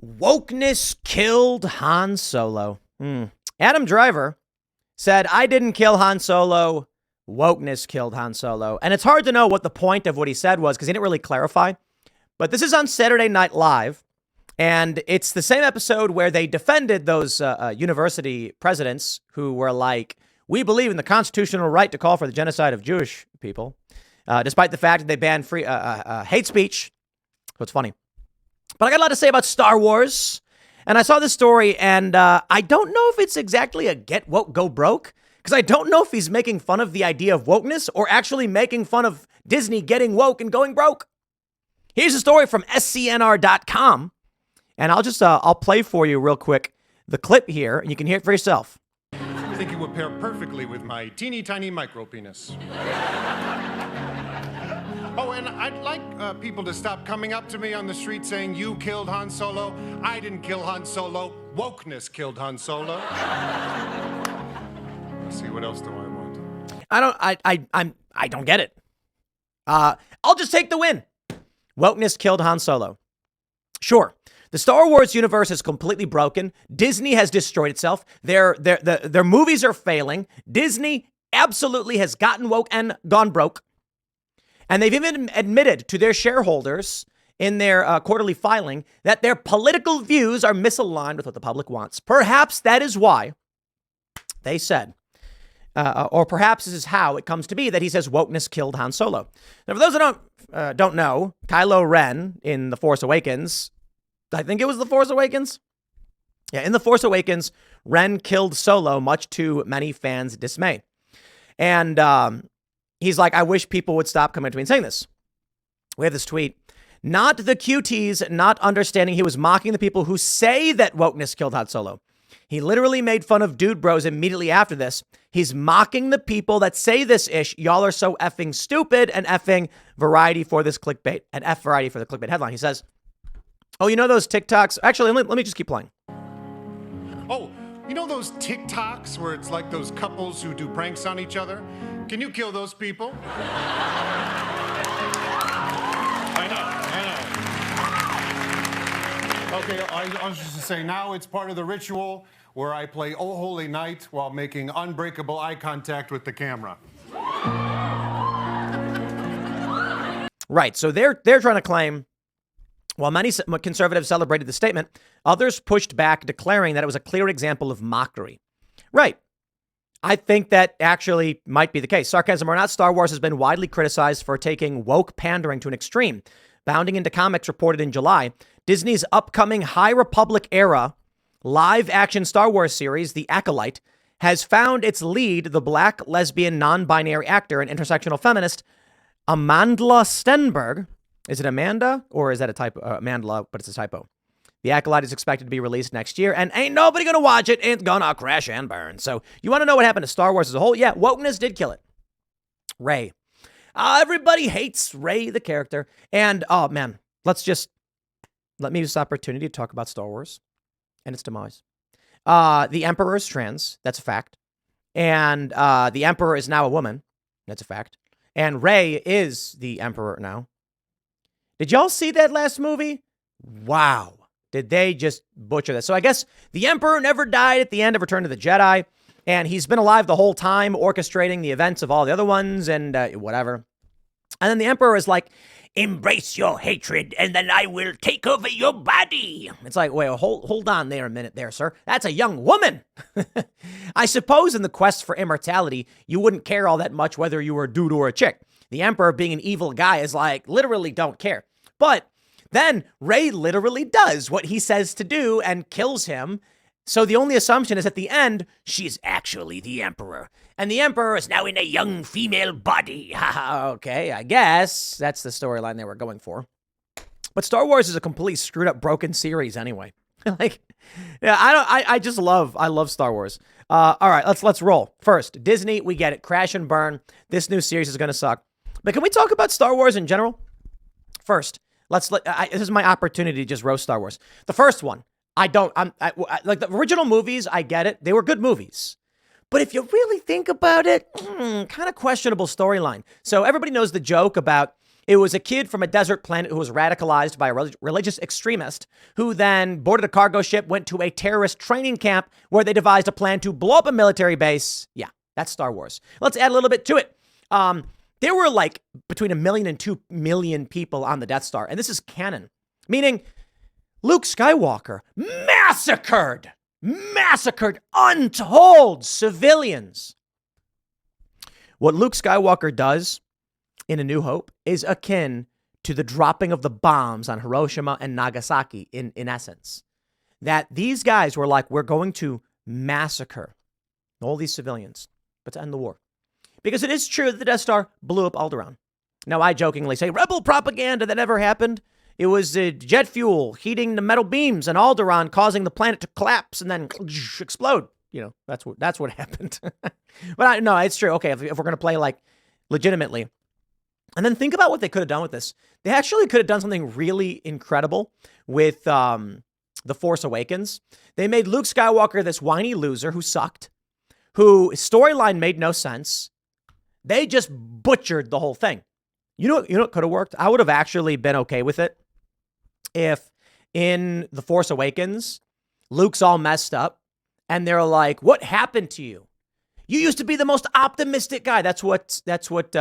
Wokeness killed Han Solo. Adam Driver said, I didn't kill Han Solo. Wokeness killed Han Solo. And it's hard to know what the point of what he said was because he didn't really clarify. But this is on Saturday Night Live. And it's the same episode where they defended those university presidents who were like, we believe in the constitutional right to call for the genocide of Jewish people, despite the fact that they banned free hate speech. So it's funny. But I got a lot to say about Star Wars. And I saw this story, and I don't know if it's exactly a get woke, go broke, because I don't know if he's making fun of the idea of wokeness or actually making fun of Disney getting woke and going broke. Here's a story from scnr.com. And I'll play for you real quick the clip here, and you can hear it for yourself. I think it would pair perfectly with my teeny tiny micro penis. Oh, and I'd like people to stop coming up to me on the street saying, you killed Han Solo. I didn't kill Han Solo. Wokeness killed Han Solo. Let's see, what else do I want? I don't get it. I'll just take the win. Wokeness killed Han Solo. Sure. The Star Wars universe is completely broken. Disney has destroyed itself. Their movies are failing. Disney absolutely has gotten woke and gone broke. And they've even admitted to their shareholders in their quarterly filing that their political views are misaligned with what the public wants. Perhaps that is why they said, or perhaps this is how it comes to be that he says wokeness killed Han Solo. Now, for those that don't know, Kylo Ren in The Force Awakens, I think it was The Force Awakens. Yeah, in The Force Awakens, Ren killed Solo, much to many fans' dismay. And he's like, I wish people would stop coming to me and saying this. We have this tweet. Not the QTs not understanding he was mocking the people who say that wokeness killed Han Solo. He literally made fun of Dude Bros immediately after this. He's mocking the people that say this ish. Y'all are so effing stupid and effing variety for this clickbait. And F variety for the clickbait headline. He says, oh, you know those TikToks? Actually, let me just keep playing. Oh, you know those TikToks where it's like those couples who do pranks on each other? Can you kill those people? I know. Okay, I was just to say, now it's part of the ritual where I play Oh Holy Night while making unbreakable eye contact with the camera. Right, so they're trying to claim, while many conservatives celebrated the statement, others pushed back, declaring that it was a clear example of mockery. Right. I think that actually might be the case. Sarcasm or not, Star Wars has been widely criticized for taking woke pandering to an extreme. Bounding into Comics reported in July, Disney's upcoming High Republic era live-action Star Wars series, The Acolyte, has found its lead, the black, lesbian, non-binary actor and intersectional feminist, Amandla Stenberg. Is it Amanda or is that a typo? Amandla, but it's a typo. The Acolyte is expected to be released next year, and ain't nobody gonna watch it. It's gonna crash and burn. So you want to know what happened to Star Wars as a whole? Yeah, wokeness did kill it. Rey. Everybody hates Rey, the character. And, oh, man, let me use this opportunity to talk about Star Wars and its demise. The Emperor is trans. That's a fact. And the Emperor is now a woman. That's a fact. And Rey is the Emperor now. Did y'all see that last movie? Wow. Did they just butcher that? So I guess the Emperor never died at the end of Return of the Jedi, and he's been alive the whole time, orchestrating the events of all the other ones and whatever. And then the Emperor is like, embrace your hatred, and then I will take over your body. It's like, wait, hold on there a minute there, sir. That's a young woman. I suppose in the quest for immortality, you wouldn't care all that much whether you were a dude or a chick. The Emperor being an evil guy is like, literally don't care. But then Rey literally does what he says to do and kills him. So the only assumption is at the end, she's actually the Emperor. And the Emperor is now in a young female body. Okay, I guess that's the storyline they were going for. But Star Wars is a completely screwed up, broken series anyway. Like, yeah, I love Star Wars. All right, let's roll. First, Disney, we get it. Crash and burn. This new series is going to suck. But can we talk about Star Wars in general? First, this is my opportunity to just roast Star Wars. The first one, like the original movies, I get it. They were good movies. But if you really think about it, kind of questionable storyline. So everybody knows the joke about It was a kid from a desert planet who was radicalized by a religious extremist who then boarded a cargo ship, went to a terrorist training camp where they devised a plan to blow up a military base. Yeah, that's Star Wars. Let's add a little bit to it. There were like between 1 million and 2 million people on the Death Star. And this is canon, meaning Luke Skywalker massacred untold civilians. What Luke Skywalker does in A New Hope is akin to the dropping of the bombs on Hiroshima and Nagasaki in essence. That these guys were like, we're going to massacre all these civilians, but to end the war. Because it is true that the Death Star blew up Alderaan. Now, I jokingly say, rebel propaganda, that never happened. It was jet fuel heating the metal beams and Alderaan causing the planet to collapse and then explode. You know, that's what happened. But no, it's true. Okay, if we're going to play like legitimately. And then think about what they could have done with this. They actually could have done something really incredible with The Force Awakens. They made Luke Skywalker this whiny loser who sucked, whose storyline made no sense. They just butchered the whole thing. You know what could have worked? I would have actually been okay with it if in The Force Awakens, Luke's all messed up and they're like, what happened to you? You used to be the most optimistic guy. That's what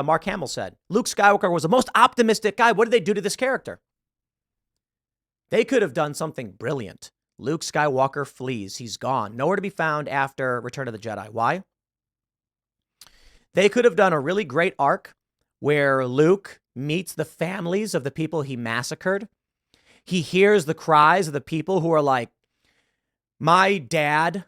Mark Hamill said. Luke Skywalker was the most optimistic guy. What did they do to this character? They could have done something brilliant. Luke Skywalker flees. He's gone. Nowhere to be found after Return of the Jedi. Why? They could have done a really great arc where Luke meets the families of the people he massacred. He hears the cries of the people who are like, my dad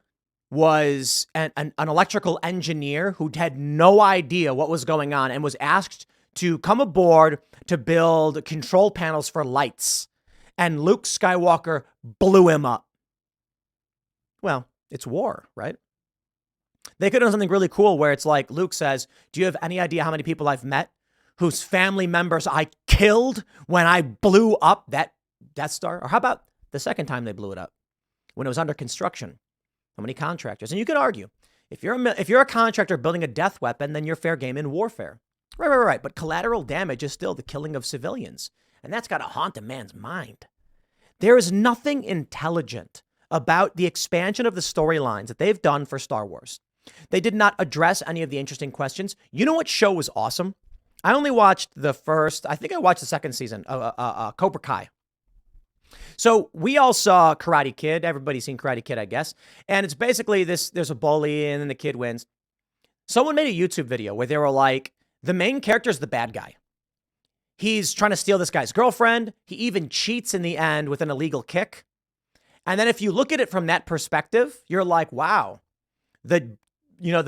was an electrical engineer who had no idea what was going on and was asked to come aboard to build control panels for lights. And Luke Skywalker blew him up. Well, it's war, right? They could have done something really cool where it's like Luke says, do you have any idea how many people I've met whose family members I killed when I blew up that Death Star? Or how about the second time they blew it up when it was under construction? How many contractors? And you could argue, if you're a contractor building a death weapon, then you're fair game in warfare. Right. But collateral damage is still the killing of civilians. And that's got to haunt a man's mind. There is nothing intelligent about the expansion of the storylines that they've done for Star Wars. They did not address any of the interesting questions. You know what show was awesome? I only watched the second season, Cobra Kai. So we all saw Karate Kid. Everybody's seen Karate Kid, I guess. And it's basically there's a bully and then the kid wins. Someone made a YouTube video where they were like, the main character is the bad guy. He's trying to steal this guy's girlfriend. He even cheats in the end with an illegal kick. And then if you look at it from that perspective, you're like, wow, the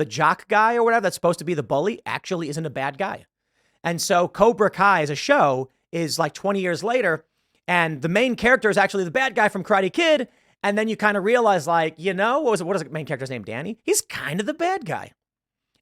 jock guy or whatever that's supposed to be the bully actually isn't a bad guy. And so Cobra Kai as a show is like 20 years later, and the main character is actually the bad guy from Karate Kid. And then you kind of realize, like, what is the main character's name? Danny? He's kind of the bad guy.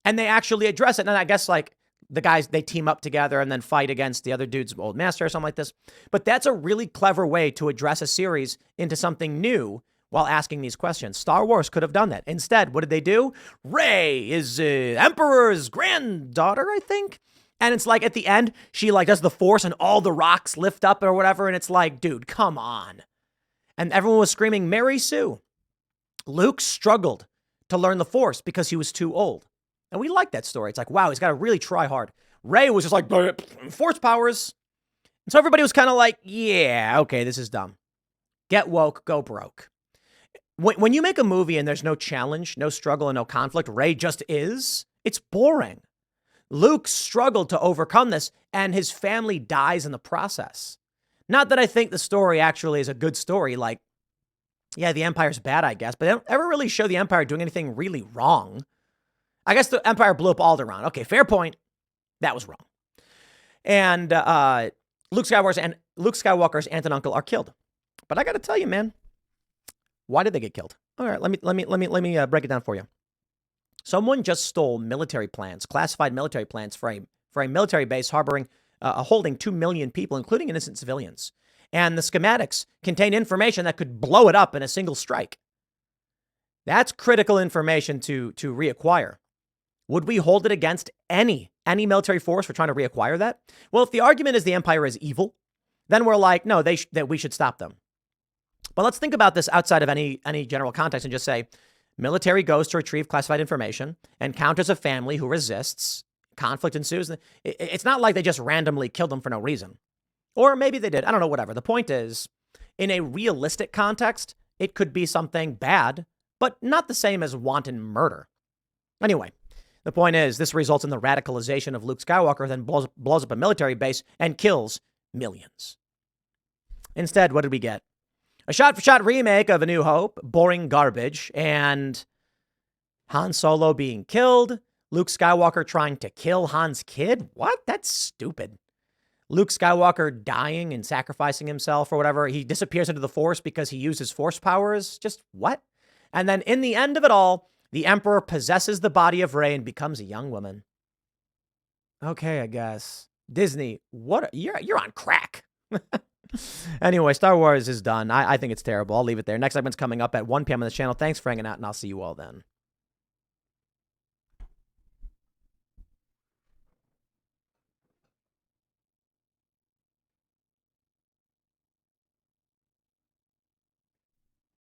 And they actually address it. And I guess like the guys, they team up together and then fight against the other dude's old master or something like this. But that's a really clever way to address a series into something new while asking these questions. Star Wars could have done that. Instead, what did they do? Rey is Emperor's granddaughter, I think. And it's like at the end, she like does the Force and all the rocks lift up or whatever. And it's like, dude, come on. And everyone was screaming, Mary Sue. Luke struggled to learn the Force because he was too old. And we like that story. It's like, wow, he's got to really try hard. Rey was just like, Force powers. And so everybody was kind of like, yeah, okay, this is dumb. Get woke, go broke. When you make a movie and there's no challenge, no struggle, and no conflict, Rey just is, it's boring. Luke struggled to overcome this, and his family dies in the process. Not that I think the story actually is a good story. Like, yeah, the Empire's bad, I guess, but they don't ever really show the Empire doing anything really wrong. I guess the Empire blew up Alderaan. Okay, fair point. That was wrong. And Luke Skywalker's aunt and uncle are killed. But I got to tell you, man, why did they get killed? All right, let me break it down for you. Someone just stole military plans, classified military plans for a military base holding 2 million people, including innocent civilians. And the schematics contain information that could blow it up in a single strike. That's critical information to reacquire. Would we hold it against any any military force for trying to reacquire that? Well, if the argument is the Empire is evil, then we're like, no, that we should stop them. But let's think about this outside of any general context and just say, military goes to retrieve classified information, encounters a family who resists, conflict ensues. It's not like they just randomly killed them for no reason. Or maybe they did. I don't know, whatever. The point is, in a realistic context, it could be something bad, but not the same as wanton murder. Anyway, the point is, this results in the radicalization of Luke Skywalker, then blows up a military base and kills millions. Instead, what did we get? A shot-for-shot remake of A New Hope, boring garbage, and Han Solo being killed, Luke Skywalker trying to kill Han's kid? What? That's stupid. Luke Skywalker dying and sacrificing himself or whatever. He disappears into the Force because he used his Force powers. Just what? And then in the end of it all, the Emperor possesses the body of Rey and becomes a young woman. Okay, I guess. Disney, you're on crack. Anyway, Star Wars is done. I think it's terrible. I'll leave it there. Next segment's coming up at 1 p.m. on this channel. Thanks for hanging out, and I'll see you all then.